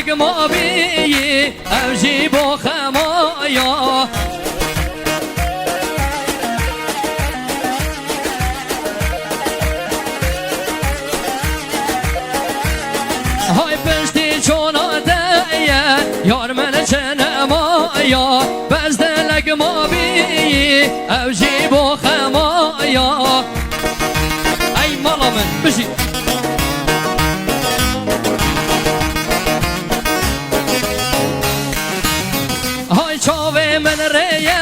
دلق ما بی اوجی با خمایا های پشتی چوناده یار من چنمایا بز دلق ما بی اوجی با خمایا ای مالا من بشی های چاوه من ریه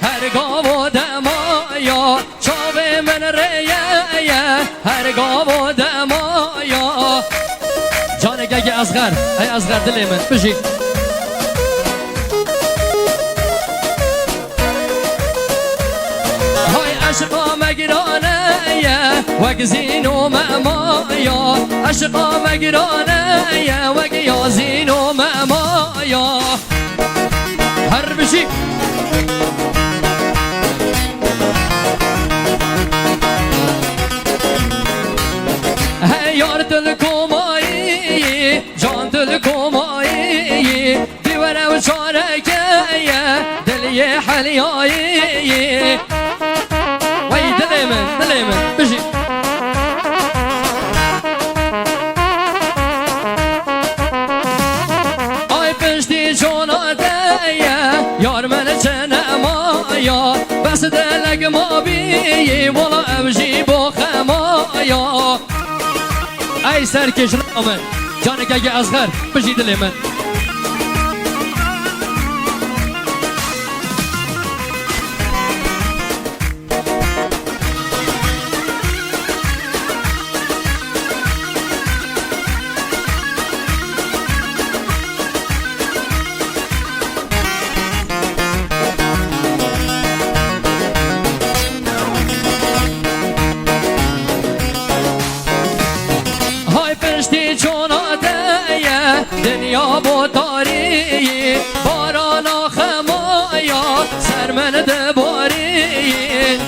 هرگاه و دمایا چاوه من ریه هرگاه و دمایا جانه گگه ازغر ای ازغر دلی من بشی های عشقا مگرانه وگ زین و معمایا عشقا مگرانه وگ یا زین و معمایا هر بشی هی یار دل کمایی جان دل کمایی دیوره و چارکه دلی حلیایی وی دلی من بشی آی پشتی چوناده یار من چنمایا بس دلق ما بی والا اوجی با خمایا ای سرکش رامن جانه که ازغر بشی دلی من دنیا با تاری بارانا خمایا سر من دباری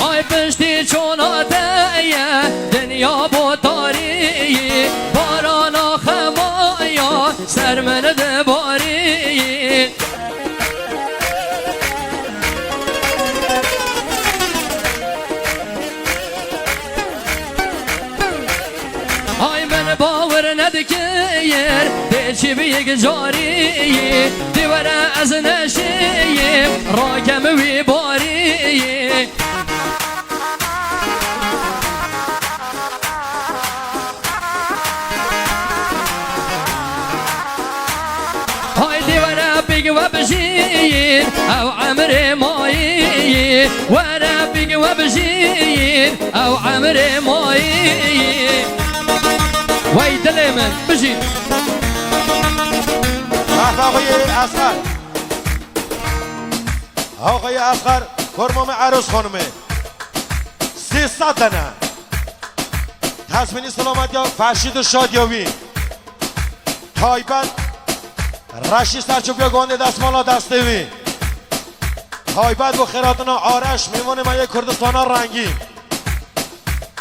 آی پشتی چوناده دنیا با تاری بارانا خمایا سر من دباری باور ندکیر دیچی به یک جاری دیوره از نشیم راکم وی باری های دیوره بگ و بشین او عمر مایی وره بگ و بشین او عمر مایی وای دل من بشین آقای اصغر آقای اصغر کرمام عروس خانمه 300 دنه تضمینی سلامت یا فرشید و شادیاوی تایبت رشی سرچوبیا گانده دستمالا دستوی تایبت و خیراتنا آرش میمونه من یک کردستانا رنگی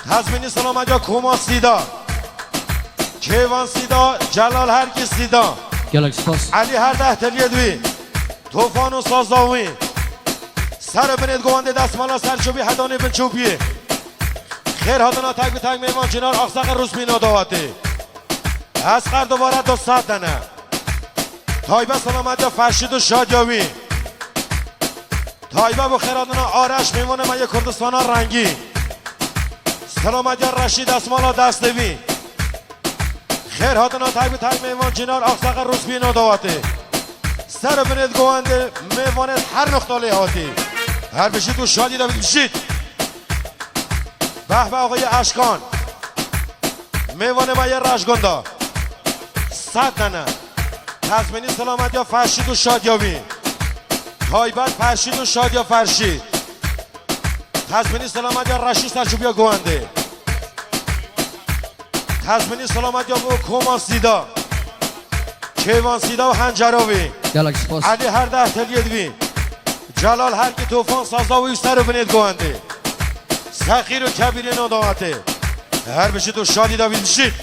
تضمینی سلامت یا کوما سیدا کیوان سیدا جلال هرکی سیدا علی هر ده تلیدوی توفان و سازداوی سر بنید گوانده دستمالا سرچوبی هدانه بنچوبی خیر هدانا تک به تک میمان جنار اخزاق روز بینا دواتی اسقر دوباره 200 دنه تایبه سلامت یا فرشید و شادیاوی تایبه و خیر هدانا آرش میمونه من یک کردستانا رنگی سلامت یا رشید دستمالا دستوی خیر هاتنا تایب تایب میوان جنار اخزاق روز بینا دواتی سر بنید گوانده میوانید هر نقطالی هاتی هر بشید و شادی دا بشید به به آقای اشکان میوانه با یه رشگنده 100 دنه تضمینی سلامت یا فرشید و شادیاوی تایبت فرشید و شادیا فرشید تضمینی سلامت یا رشید سرچوبیا گوانده تضمینی سلامت یا کومان سیدا کیوان سیدا و هنجراوی علی هر ده تلیدوی جلال هر کی توفان سازا و سر و بنید گوهنده سخیر و کبیر نداعته هر بشی تو شادی داوید بشید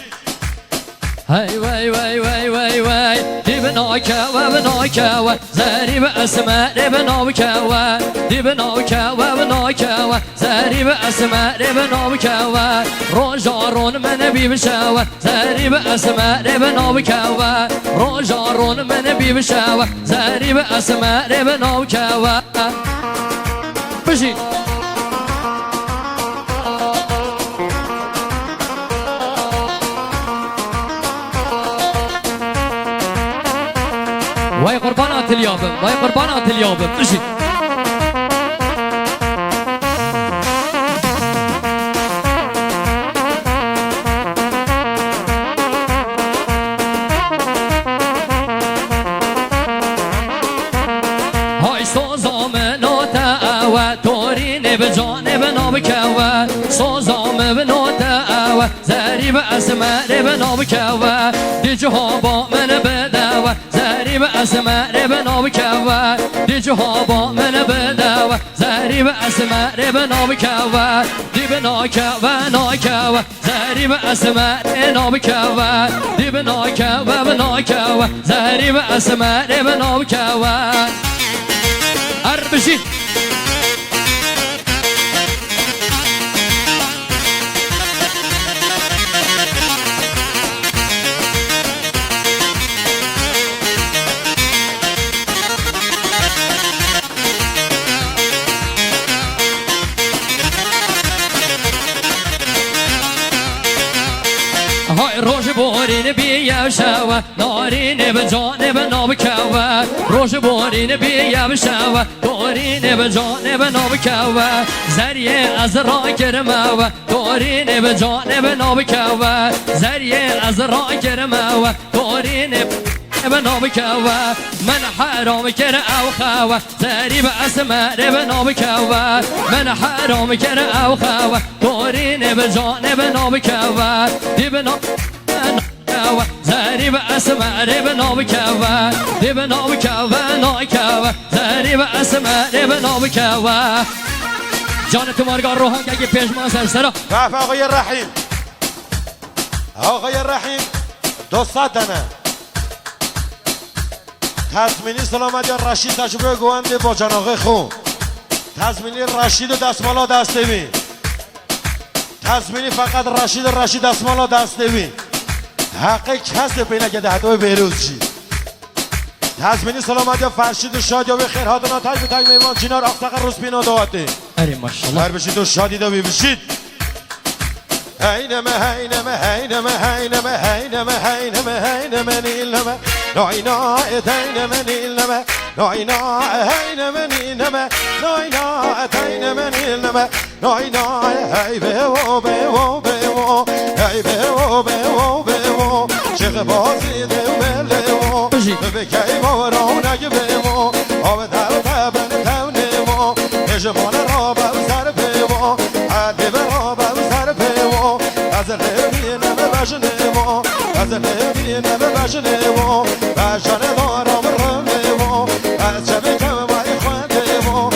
هی وی وی وی وی وی دی بناکوا بناکوا زری به اسماء بناکوا دی بناکوا بناکوا زری به اسماء بناکوا روزارون من بی بشوا زری به اسماء بناکوا روزارون من بی بشوا زری به اسماء بناکوا بشی وای قربانات اليابم وای قربانات اليابم اجي هاي سوزام نوتا و تورين بجانب نابكوا سوزام بنوتا و زريب اسماء بنابكوا دي جهابا من بدوا زريب اسماء بنابكوا دي جهابا من بدوا زريب اسماء بنابكوا دي بناكوا ناكوا زريب اسماء بنابكوا دي بناكوا بناكوا زريب اسماء بنابكوا اربشي های روش بورین بیاب شوا نارین بجانب نابکوا روش بورین بیاب شوا دورین بجانب نابکوا زریه از را کرموا دورین بجانب نابکوا زریه از را کرموا دورین بنابكوا من حرام كر او خوا زريب اسماء بنابكوا من حرام كر او خوا دورين بجانب نابكوا دي بنابكوا زريب اسماء بنابكوا دي بنابكوا ناكوا زريب اسماء بنابكوا جان تمارگار روحان که پیشمان سرسرا رفع آقای رحیم آقای رحیم 200 دنه تضمینی سلامت یا رشید تجربه گوانده با جناغه خون تضمینی رشید و دستمالا دستوی تضمینی فقط رشید دستمالا دستوی حق کس بینه که دهتوی بیروز چی تضمینی سلامت یا فرشید و شادی و خیرهات و تای بتای میوان چینار افتقر روز بینا دواته اری ماشالله هر بشید و شادی دوی بشید هینمه هینمه هینمه هینمه هینمه هینمه هینمه نیلمه ناینا اتینمه نیلمه ناینا هینمه نیلمه ناینا اتینمه نیلمه ناینا هی به و به و به و هی به و به و به و چه بازی ده بله و به کی مورانه به و آب در تبن تونه و نجمان را بر سر به و عدی را بر سر به و از لبینم بجنه و از لبینم بجنه و بجنه دارم رمه و از شب کم وای خونده و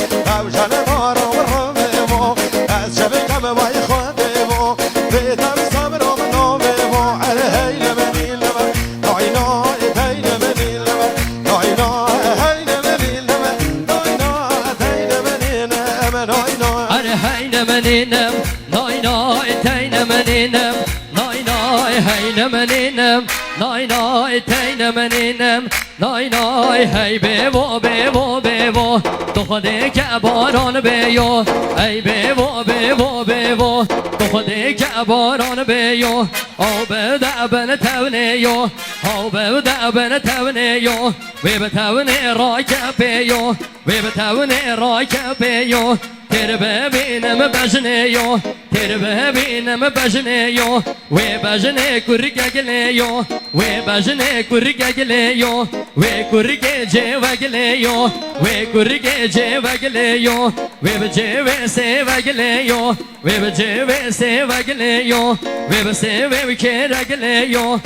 بجنه دارم رمه و از شب کم وای خونده و بیتم صبرم نامه و علیه منیلم ناینا اتین منیلم ناینا هین منیلم ناینا اتین منیلم ناینا علیه منیلم ناینا اتین منیلم ناینا هین منینم ناینا تین منینم ناینا هی بیو بیو بیو تو خودی که باران بیو ای بیو بیو بیو تو خودی که باران بیو او بدعبن تونیو او بدعبن تونیو وی بتونی راک بیو وی بتونی راک بیو تر ببینم بجنیو تر ببینم بجنیو و بجنه کرگگلیو و بجنه کرگگلیو و کرگ جوگلیو و کرگ جوگلیو و بجو سوگلیو و بجو سوگلیو و بسو کرگلیو و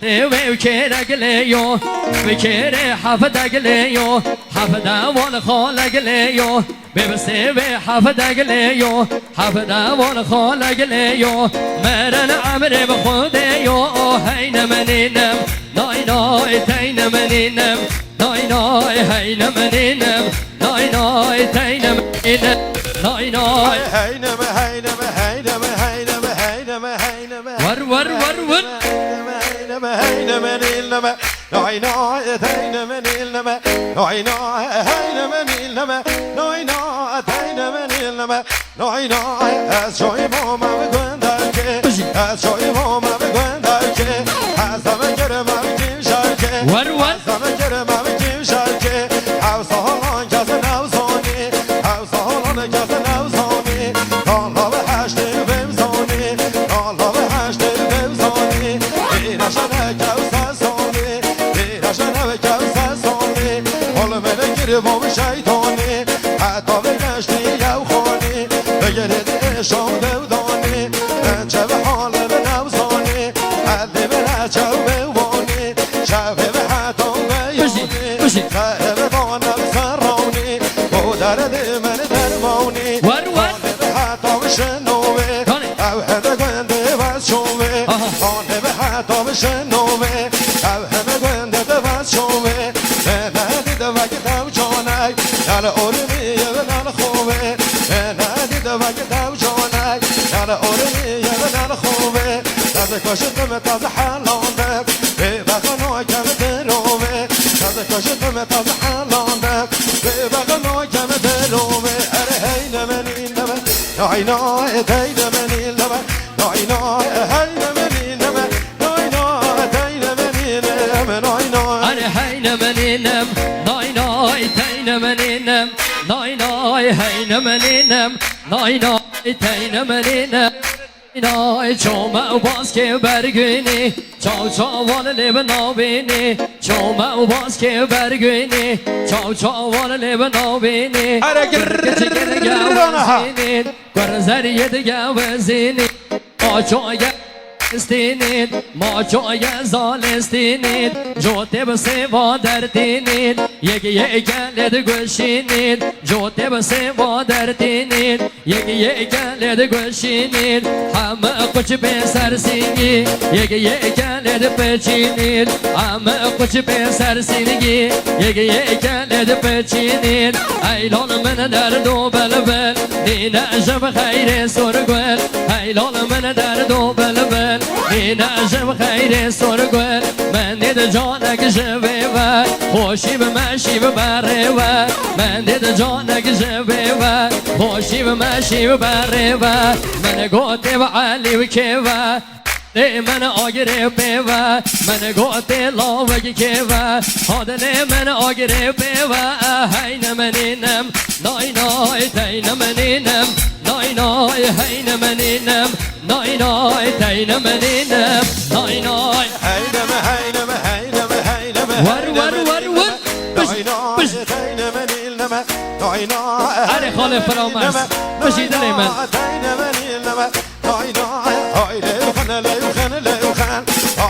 بسو کرگلیو و کر حفدگلیو حفدا والخالگلیو ببسه به حفدگلیو حفدا والخالگلیو مرن عمر بخودیو هین منینم نای نای تین منینم نای نای هین منینم نای نای تین منینم نای نای هینم هینم هینم هینم هینم هینم ور ور ور ور هینم هینم نیلم نای نای تینم نیلم نای نای هینم نیلم نای نای تینم نیلم نای نای از جای ما بگوندر که از جای ما بگوندر که از همه گرم بگیم شرکه ور ور از همه گرم بگیم شرکه حوصه هالان کس نوزانی حوصه هالان کس نوزانی کالا به هشت بمزانی کالا به هشت بمزانی ایرشن کوسه سانی ایرشن کوسه سانی حال من گرم شیطانی حتی به گشتی یو خانی بگرد اشام دودانی چه به حال به نوزانی حدی به نچو بوانی شبه به حتام بیانی سه به بانم سرانی بودرد من درمانی خانه به حتام شنوه او همه گنده بس شوه خانه به حتام شنوه او همه گنده بس شوه ندیده وقت او جانک نل ارمیه و نل خوبه ندیده وقت او جانک نل ارمیه و نل خوبه تازه کاشتم تازه حلانده به بغنا کم درومه تازه کاشتم تازه حلانده به بغنا کم درومه اره هین من این نمه نای نای تین من این نمه نای نای هین من این نمه نای نای تین من این نمه نای نای اره هین منینم نای نای تین منینم نای نای هین منینم نای نای تین منینم نای چوما و باز که برگوینی چاو چاوان لب نابینی چوما و باز که برگوینی چاو چاوان لب نابینی اره گرگوزینی گرزریه دیگه وزینی آچوگه استینید ما جای زالستینید جوته به سوا درتینید یک گلد گوشینید جوته به سوا درتینید یک گلد گوشینید همه کچ به سرسینگی یک گلد پچینید همه کچ به سرسینگی یک گلد پچینید ایلان من در دو بلبل نینه جب خیر سرگل ایلان من در دو بلبل این عجب خیر سرگل من دید جانک جوه و خوشی به مشی و بره و من دید جانک جوه و خوشی به مشی و بره و من گوته و علی و که و من آگره به و من گوته لاوگی که و حادل من آگره به و هین منینم نای نای تین منینم نای نای هین منینم نای نای تین منینم نای نای هینم هینم هینم هینم ور ور ور ور نای نای تین منینم نای نای اره خاله فرامرز بشید علی من تین منینم نای نای های لیوخن لیوخن لیوخن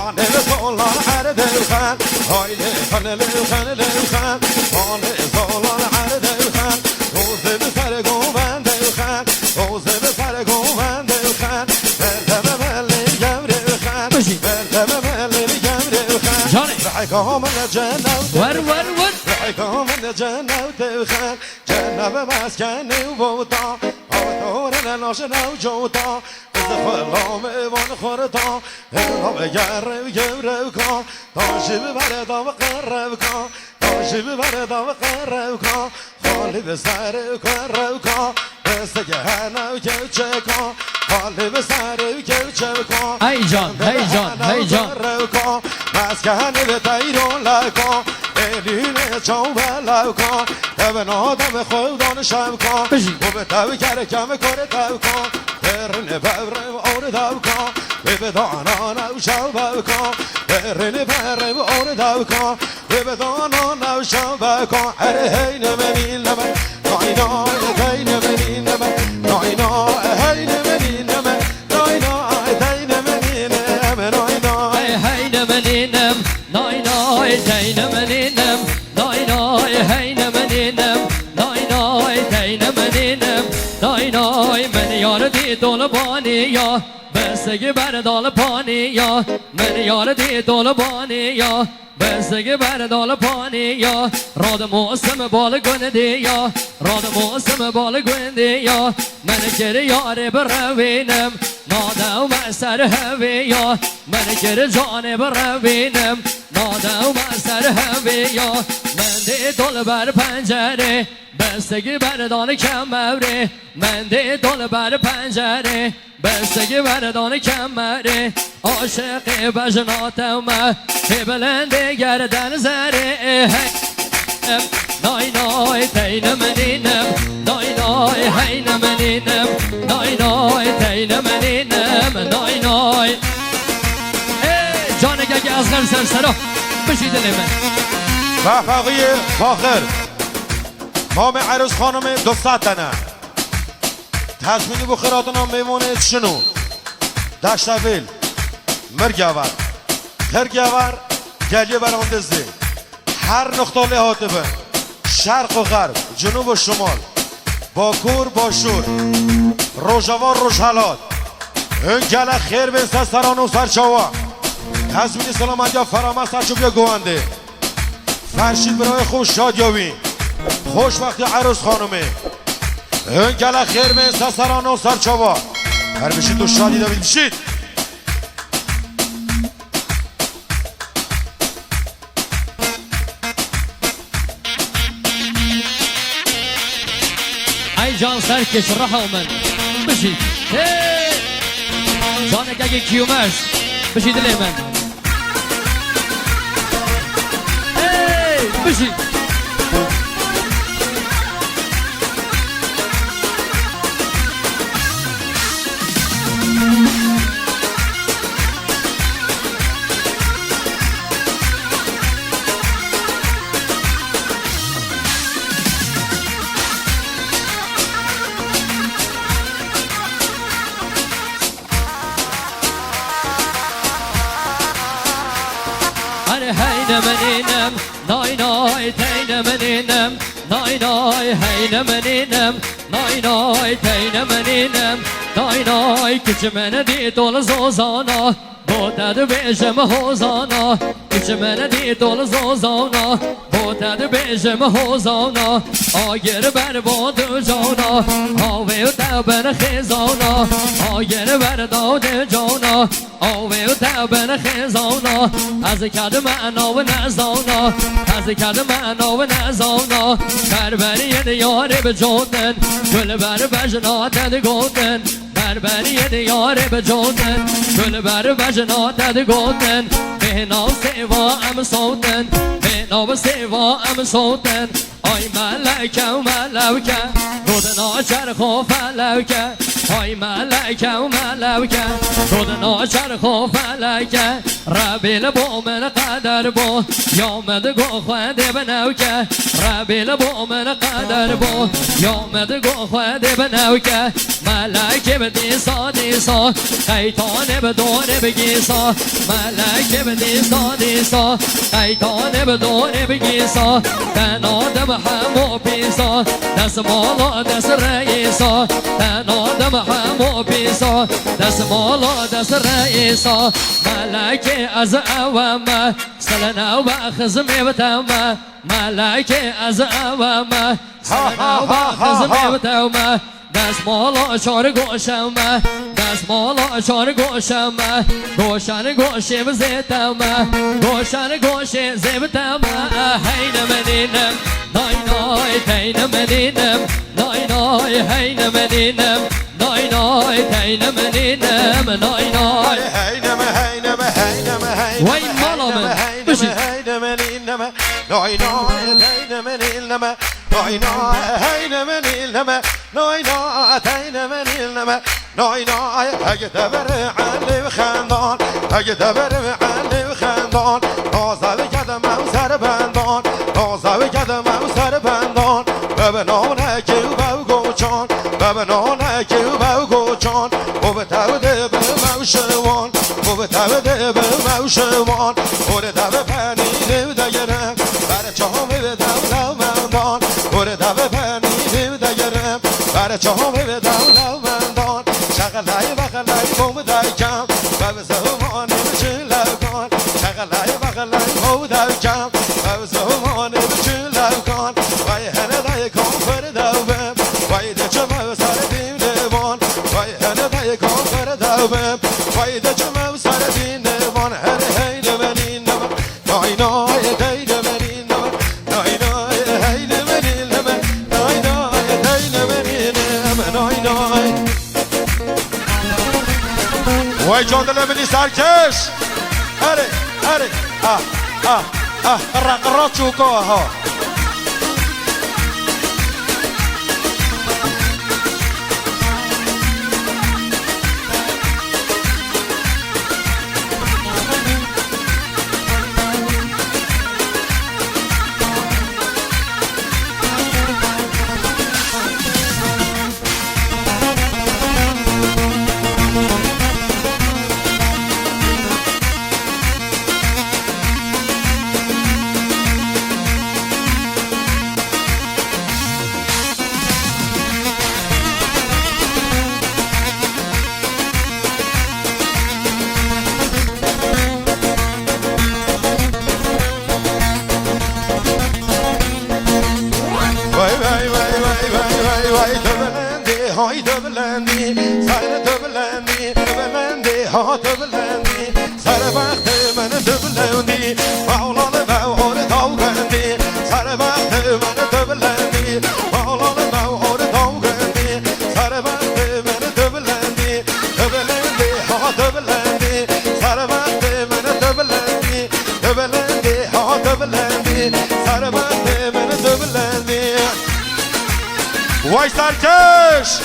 آنه بسولان عرد لیوخن های لیوخن لیوخن لیوخن آنه بسولان عرد لیوخن روزه به سر گوبند لیوخن روزه به سر گوبند لیوخن بلده ملی گمره لیوخن بلده ملی گمره لیوخن جانه رحکا من جنو ور ور ور رحکا من جنو لیوخن جنب مسکن و بوتا آتور ناشنو جوتا خلام ایوان خورتا ایرام گره و گره کن تاشی ببره دام قره کن تاشی ببره دام قره کن خالی به سر قره کن دست گهنه و گوچه کن خالی به سر و گوچه کن ای جان ای جان ای جان مسکنه به تیرون لکن دینه چاو بلو کن به نادم خودان شب کن و به تو کره کم کره تو کن برنه برم آره دو کن به دانا نو شب کن برنه برم آره دو کن به دانا نو شب کن اره هین منین نمه ناینا هین منین نمه ناینا هین منین نمه ناینا هین منین نمه ناینا هین منینم نای تین منینم نای هین منینم نای تین منینم نای من یار دی دل بانی یا بستگی بر دال پانی یا من یار دی دل بانی یا بستگی بر دال پانی یا راد موسم بال گندی یا راد موسم بال گندی یا من گر یار بروینم نادم سر هوی یا من گر جان بروینم نادم سر هوی یا من دی دل بر پنجره بستگی بر دان کمره من دی دل بر پنجره بستگی بر دان کمره عاشق بجناتم بلند گردن زره نای تین منینم نای هین منینم نای تین منینم نای جان گگه از غم سرسرا بشید من وفاقی فاخر مام عروس خانم 200 تنه تصمینی بخیراتنا میمونه شنو دشتویل مرگاور هرگاور گلیه بران دزده هر نقطه لحاطبه شرق و غرب جنوب و شمال باکور باشور روژاوار روژهلات اون گله خیر بینسته سران و سرچاوا تصمینی سلامت یا فرامه سرچو بیا گوانده فرشید برای خوش شادیاوی خوش وقتی عروس خانومه اون گله خیر بینسته سران و سرچاوا هر بشید تو شادی دوید بشید ای جان سرکش رها من بشید جانک اگه کیومرز بشید لی من بشید منینم نای تین منینم نای هین منینم نای تین منینم نای کچ من دی دل زوزانا بودد بیشم حوزانا کچ من دی دل زوزانا بودد بیشم حوزانا آگر بر باد جانا آوی و تبن خیزانا آگر بر داد جانا آوی و تبن خیزانا از کد معنا و نزانا از کد معنا و نزانا بربری دیاره به جودن گل بر بجناتد گودن بربری دیاره به جودن گل بر بجناتد گودن به ناو سیوا ام صوتن به ناو سیوا ام صوتن آی ملکه و ملوکه گودنا چرخ و فلوکه آی ملکه و ملوکه گودنا چرخ و فلوکه ربیل با من قدر با یامد گو خواهده بنوکه ربیل با من قدر با یامد گو خواهده بنوکه ملکه به دیسا دیسا قیتانه به دوره بگیسا ملکه به دیسا دیسا قیتانه به دوره بگیسا تن آدم همو پیسا دست مالا دست رئیسا تن آدم همو پیسا دست مالا دست رئیسا ملکه از اوامه سلنا و خزمه بتامه ملکه از اوامه سلنا و خزمه بتامه دست مالا چار گوشمه دست مالا چار گوشمه گوشن گوشه بزیتمه گوشن گوشه زیبتمه هین منینم نای تین منینم نای هین منینم نای تین منینم نای هینم هینم هینم هینم وای مالا من بشید نای نای دین من النما نای نای هین من النما نای نای دین من النما نای نای اگه دبر علی خندان اگه دبر علی خندان نازوی کدم او سر بندان نازوی کدم او سر بندان ببنانه که او باو گوچان ببنانه که او باو گوچان او به توده به موشوان او به توده به موشوان او ده دو پنیده دگرم بر چهامه به دولو مندان او ده دو پنیده دگرم بر چهامه به دولو مندان شغلای بغلای بوده کم و به زمانه بچلو کن شغلای بغلای بوده کم و به زمانه بچلو کن وای هنه دای کافر دوبم وای ده چمو سر دین دوان وای هنه دای کافر دوبم وای ده چمو سر دین دوان هر هی دمنین نم نای نای دی دمنین نم نای نای هی دمنین نم نای نای دی دمنین نم نای نای وای جان دل منی سرکش اره اره رقرا چوکا ها های دبلندی سر دبلندی دبلندی ها دبلندی سر وقت من دبلندی مولان بهار داوگندی سر وقت من دبلندی مولان بهار داوگندی سر وقت من دبلندی دبلندی ها دبلندی سر وقت من دبلندی دبلندی ها دبلندی سر وقت من دبلندی وای سرکش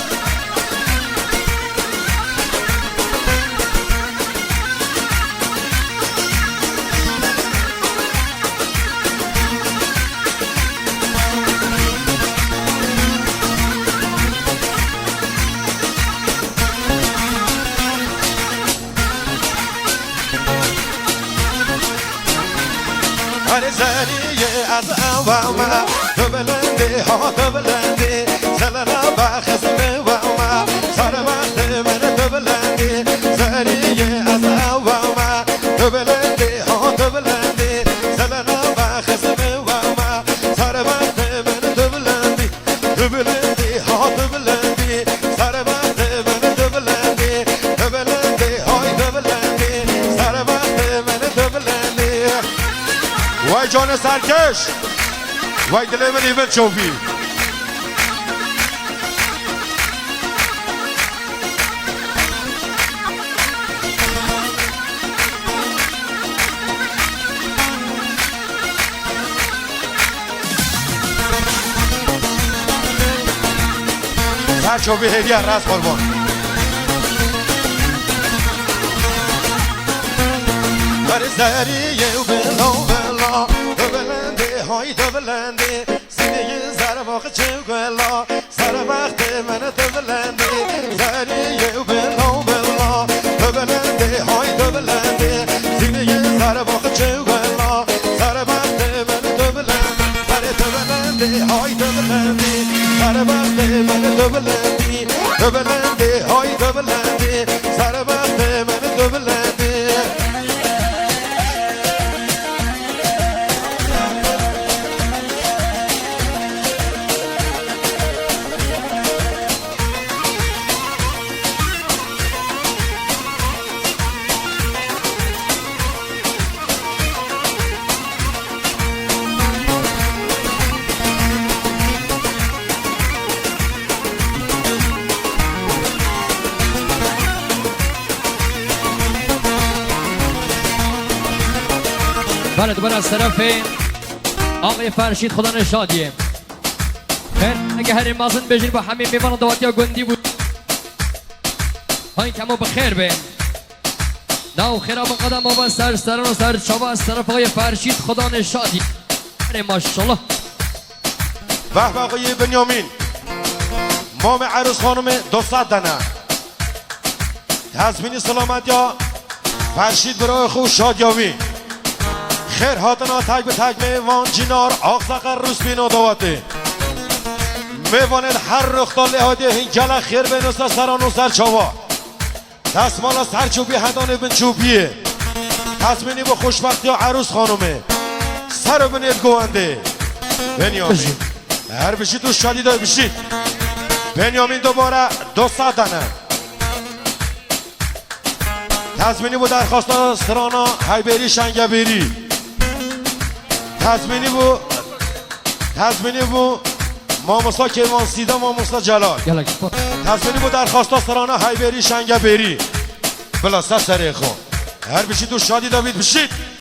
هر زریه از اوما دبلندی ها دبلندی سلنا بخزمه وما سر وقت من دبلندی زریه از اوما دبلندی ها دبلندی سلنا بخزمه وما سر وقت من دبلندی دبلندی ها دبلندی سر وقت من دبلندی دبلندی های دبلندی سر وقت من دبلندی وای جان سرکش وای دل من ایمن چوبی سر چوبی هدیه راست قربان بر زریه و بلا بلا دبلنده های دبلنده سینه زرباق چوگلا سر وقت من دبلنده زریه و بلا بلا دبلنده های دبلنده سینه زرباق چوگلا سر وقت من دبلنده سر دبلنده های دبلنده سر وقت من دبلنده دبلنده های دبلنده سر وقت من دبلنده بله دوباره از طرف آقای فرشید خدا نشادیه خیر اگه هر مازن بجیر با همین میوان دواتی ها گندی بود های کمو بخیر بین ناو خیرام قدم و سر سران و سر چاوا از طرف آقای فرشید خدا نشادی ماشالله به آقای بنیامین مام عروس خانم 200 دنه تزمینی سلامت یا فرشید برای خوب شادیاوی خیر هاتنا تک به تک میوان جینار آقساق روز بینو دواته میوانید هر رختال لحاده هنگل خیر بینوستا سران و سر چاوا دستمالا سرچوبی هدانه بن چوبیه تزمینی با خوشبختی یا عروس خانومه سر بنید گوانده بنیامین هر بشید تو شادی دار بشید بنیامین دوباره 200 دنه تزمینی بود درخواست سرانا حیبری شنگبری تزمینی بود ماموسا کیوان سیدا ماموسا جلال تزمینی بود درخواست سرانا حیبری شنگبری بلاسته سریع خون هر بشید تو شادی داوید بشید